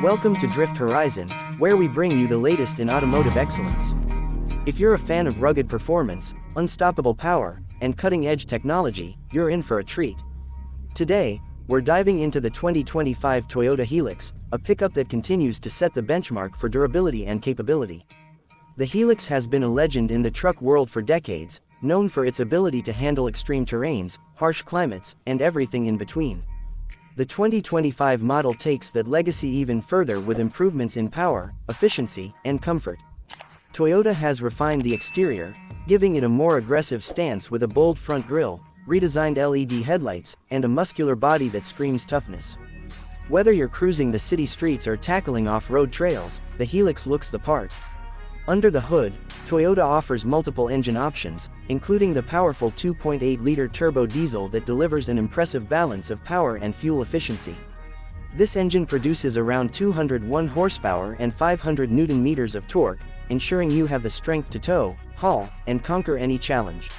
Welcome to Drift Horizon, where we bring you the latest in automotive excellence. If you're a fan of rugged performance, unstoppable power, and cutting-edge technology, you're in for a treat. Today, we're diving into the 2025 Toyota Hilux, a pickup that continues to set the benchmark for durability and capability. The Hilux has been a legend in the truck world for decades, known for its ability to handle extreme terrains, harsh climates, and everything in between. The 2025 model takes that legacy even further with improvements in power, efficiency, and comfort. Toyota has refined the exterior, giving it a more aggressive stance with a bold front grille, redesigned LED headlights, and a muscular body that screams toughness. Whether you're cruising the city streets or tackling off-road trails, the Hilux looks the part. Under the hood, Toyota offers multiple engine options, including the powerful 2.8-liter turbo diesel that delivers an impressive balance of power and fuel efficiency. This engine produces around 201 horsepower and 500 Nm of torque, ensuring you have the strength to tow, haul, and conquer any challenge.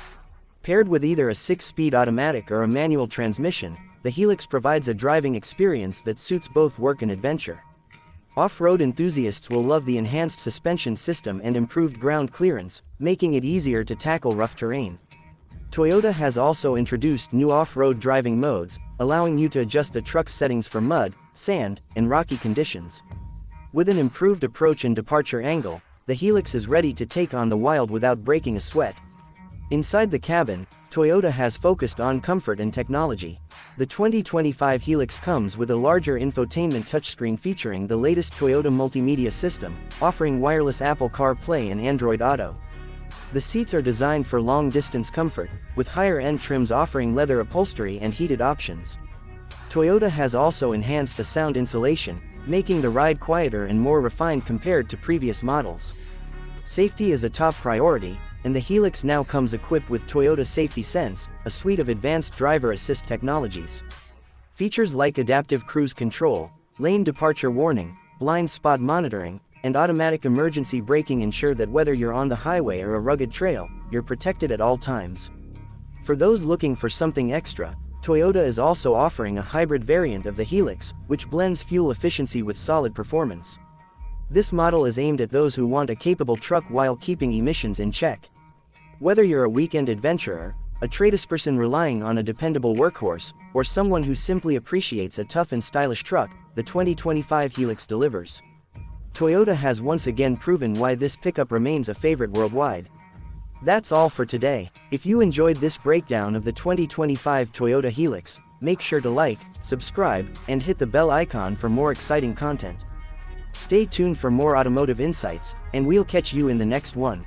Paired with either a 6-speed automatic or a manual transmission, the Hilux provides a driving experience that suits both work and adventure. Off-road enthusiasts will love the enhanced suspension system and improved ground clearance, making it easier to tackle rough terrain. Toyota has also introduced new off-road driving modes, allowing you to adjust the truck's settings for mud, sand, and rocky conditions. With an improved approach and departure angle, the Hilux is ready to take on the wild without breaking a sweat. Inside the cabin, Toyota has focused on comfort and technology. The 2025 Hilux comes with a larger infotainment touchscreen featuring the latest Toyota multimedia system, offering wireless Apple CarPlay and Android Auto. The seats are designed for long-distance comfort, with higher-end trims offering leather upholstery and heated options. Toyota has also enhanced the sound insulation, making the ride quieter and more refined compared to previous models. Safety is a top priority, and the Hilux now comes equipped with Toyota Safety Sense, a suite of advanced driver assist technologies. Features like adaptive cruise control, lane departure warning, blind spot monitoring, and automatic emergency braking ensure that whether you're on the highway or a rugged trail, you're protected at all times. For those looking for something extra, Toyota is also offering a hybrid variant of the Hilux, which blends fuel efficiency with solid performance. This model is aimed at those who want a capable truck while keeping emissions in check. Whether you're a weekend adventurer, a tradesperson relying on a dependable workhorse, or someone who simply appreciates a tough and stylish truck, the 2025 Hilux delivers. Toyota has once again proven why this pickup remains a favorite worldwide. That's all for today. If you enjoyed this breakdown of the 2025 Toyota Hilux, make sure to like, subscribe, and hit the bell icon for more exciting content. Stay tuned for more automotive insights, and we'll catch you in the next one.